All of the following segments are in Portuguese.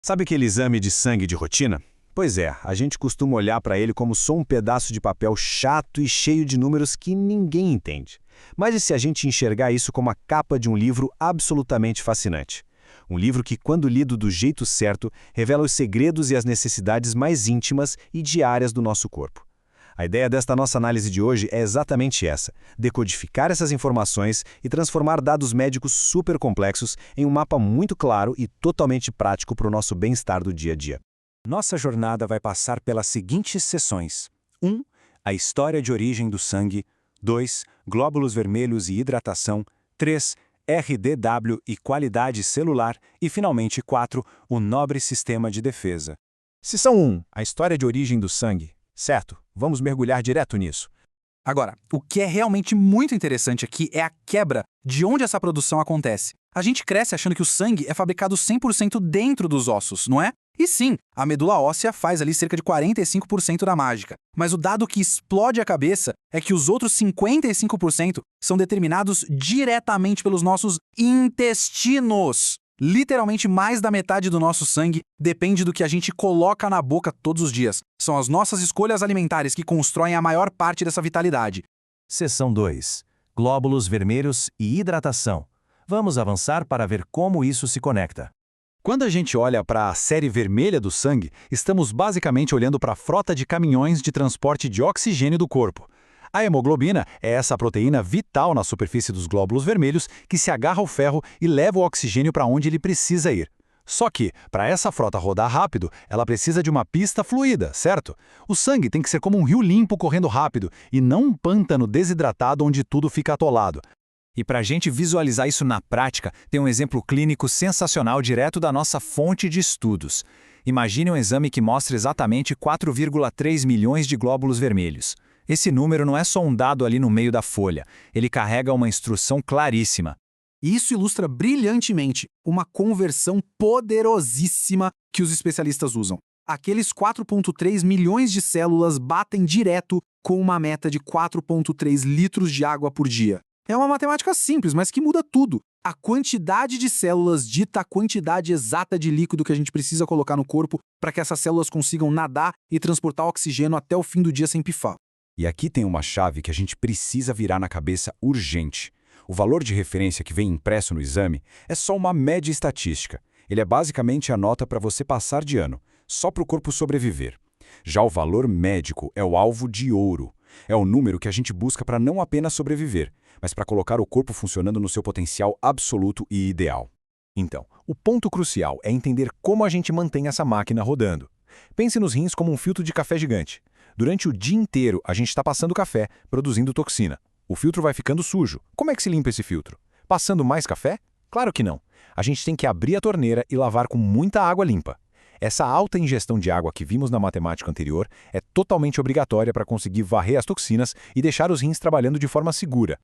Sabe aquele exame de sangue de rotina? Pois é, a gente costuma olhar para ele como só um pedaço de papel chato e cheio de números que ninguém entende. Mas e se a gente enxergar isso como a capa de um livro absolutamente fascinante? Um livro que, quando lido do jeito certo, revela os segredos e as necessidades mais íntimas e diárias do nosso corpo. A ideia desta nossa análise de hoje é exatamente essa: decodificar essas informações e transformar dados médicos super complexos em um mapa muito claro e totalmente prático para o nosso bem-estar do dia a dia. Nossa jornada vai passar pelas seguintes seções: 1. A história de origem do sangue. 2. Glóbulos vermelhos e hidratação. 3. RDW e qualidade celular. E, finalmente, 4. O nobre sistema de defesa. Seção 1. A história de origem do sangue. Certo, vamos mergulhar direto nisso. Agora, o que é realmente muito interessante aqui é a quebra de onde essa produção acontece. A gente cresce achando que o sangue é fabricado 100% dentro dos ossos, não é? E sim, a medula óssea faz ali cerca de 45% da mágica. Mas o dado que explode a cabeça é que os outros 55% são determinados diretamente pelos nossos intestinos. Literalmente mais da metade do nosso sangue depende do que a gente coloca na boca todos os dias. São as nossas escolhas alimentares que constroem a maior parte dessa vitalidade. Seção 2. Glóbulos vermelhos e hidratação. Vamos avançar para ver como isso se conecta. Quando a gente olha para a série vermelha do sangue, estamos basicamente olhando para a frota de caminhões de transporte de oxigênio do corpo. A hemoglobina é essa proteína vital na superfície dos glóbulos vermelhos que se agarra ao ferro e leva o oxigênio para onde ele precisa ir. Só que, para essa frota rodar rápido, ela precisa de uma pista fluida, certo? O sangue tem que ser como um rio limpo correndo rápido e não um pântano desidratado onde tudo fica atolado. E para a gente visualizar isso na prática, tem um exemplo clínico sensacional direto da nossa fonte de estudos. Imagine um exame que mostra exatamente 4,3 milhões de glóbulos vermelhos. Esse número não é só um dado ali no meio da folha, ele carrega uma instrução claríssima. E isso ilustra brilhantemente uma conversão poderosíssima que os especialistas usam. Aqueles 4,3 milhões de células batem direto com uma meta de 4,3 litros de água por dia. É uma matemática simples, mas que muda tudo. A quantidade de células dita a quantidade exata de líquido que a gente precisa colocar no corpo para que essas células consigam nadar e transportar oxigênio até o fim do dia sem pifar. E aqui tem uma chave que a gente precisa virar na cabeça urgente. O valor de referência que vem impresso no exame é só uma média estatística. Ele é basicamente a nota para você passar de ano, só para o corpo sobreviver. Já o valor médico é o alvo de ouro. É o número que a gente busca para não apenas sobreviver, mas para colocar o corpo funcionando no seu potencial absoluto e ideal. Então, o ponto crucial é entender como a gente mantém essa máquina rodando. Pense nos rins como um filtro de café gigante. Durante o dia inteiro, a gente está passando café, produzindo toxina. O filtro vai ficando sujo. Como é que se limpa esse filtro? Passando mais café? Claro que não. A gente tem que abrir a torneira e lavar com muita água limpa. Essa alta ingestão de água que vimos na matemática anterior é totalmente obrigatória para conseguir varrer as toxinas e deixar os rins trabalhando de forma segura.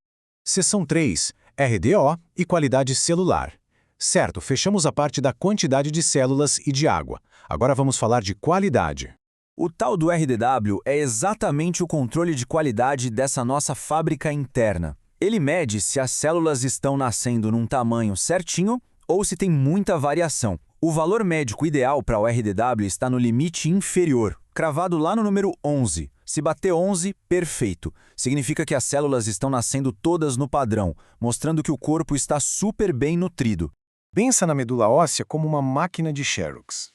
Seção 3. RDO e qualidade celular. Certo, fechamos a parte da quantidade de células e de água. Agora vamos falar de qualidade. O tal do RDW é exatamente o controle de qualidade dessa nossa fábrica interna. Ele mede se as células estão nascendo num tamanho certinho ou se tem muita variação. O valor médico ideal para o RDW está no limite inferior, cravado lá no número 11. Se bater 11, perfeito. Significa que as células estão nascendo todas no padrão, mostrando que o corpo está super bem nutrido. Pensa na medula óssea como uma máquina de Xerox.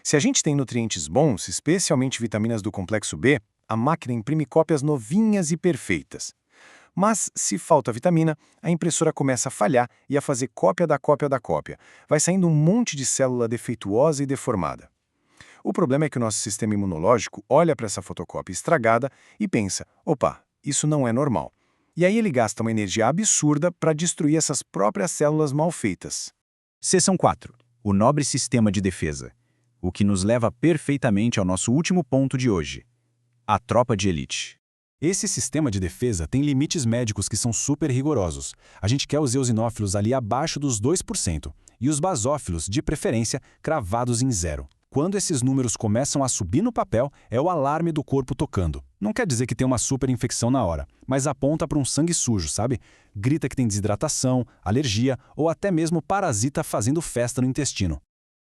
Se a gente tem nutrientes bons, especialmente vitaminas do complexo B, a máquina imprime cópias novinhas e perfeitas. Mas, se falta vitamina, a impressora começa a falhar e a fazer cópia da cópia da cópia. Vai saindo um monte de célula defeituosa e deformada. O problema é que o nosso sistema imunológico olha para essa fotocópia estragada e pensa, opa, isso não é normal. E aí ele gasta uma energia absurda para destruir essas próprias células mal feitas. Seção 4. O nobre sistema de defesa. O que nos leva perfeitamente ao nosso último ponto de hoje. A tropa de elite. Esse sistema de defesa tem limites médicos que são super rigorosos. A gente quer os eosinófilos ali abaixo dos 2% e os basófilos, de preferência, cravados em 0. Quando esses números começam a subir no papel, é o alarme do corpo tocando. Não quer dizer que tem uma super infecção na hora, mas aponta para um sangue sujo, sabe? Grita que tem desidratação, alergia ou até mesmo parasita fazendo festa no intestino.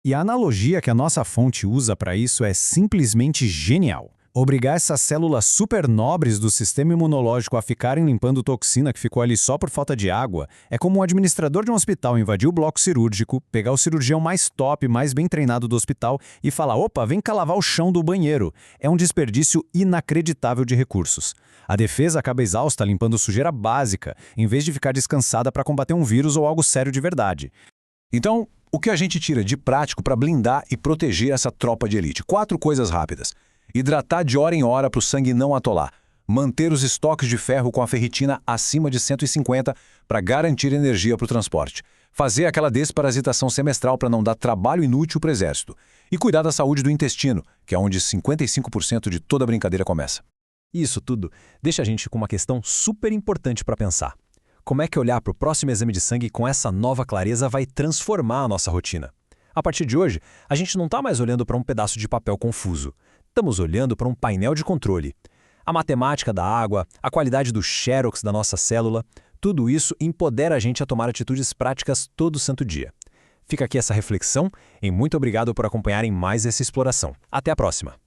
E a analogia que a nossa fonte usa para isso é simplesmente genial. Obrigar essas células super nobres do sistema imunológico a ficarem limpando toxina que ficou ali só por falta de água é como um administrador de um hospital invadir o bloco cirúrgico, pegar o cirurgião mais top, mais bem treinado do hospital e falar: opa, vem cá lavar o chão do banheiro. É um desperdício inacreditável de recursos. A defesa acaba exausta limpando sujeira básica, em vez de ficar descansada para combater um vírus ou algo sério de verdade. Então, o que a gente tira de prático para blindar e proteger essa tropa de elite? 4 coisas rápidas. Hidratar de hora em hora para o sangue não atolar. Manter os estoques de ferro com a ferritina acima de 150 para garantir energia para o transporte. Fazer aquela desparasitação semestral para não dar trabalho inútil para o exército. E cuidar da saúde do intestino, que é onde 55% de toda a brincadeira começa. Isso tudo deixa a gente com uma questão super importante para pensar. Como é que olhar para o próximo exame de sangue com essa nova clareza vai transformar a nossa rotina? A partir de hoje, a gente não está mais olhando para um pedaço de papel confuso. Estamos olhando para um painel de controle. A matemática da água, a qualidade do xerox da nossa célula, tudo isso empodera a gente a tomar atitudes práticas todo santo dia. Fica aqui essa reflexão e muito obrigado por acompanharem mais essa exploração. Até a próxima!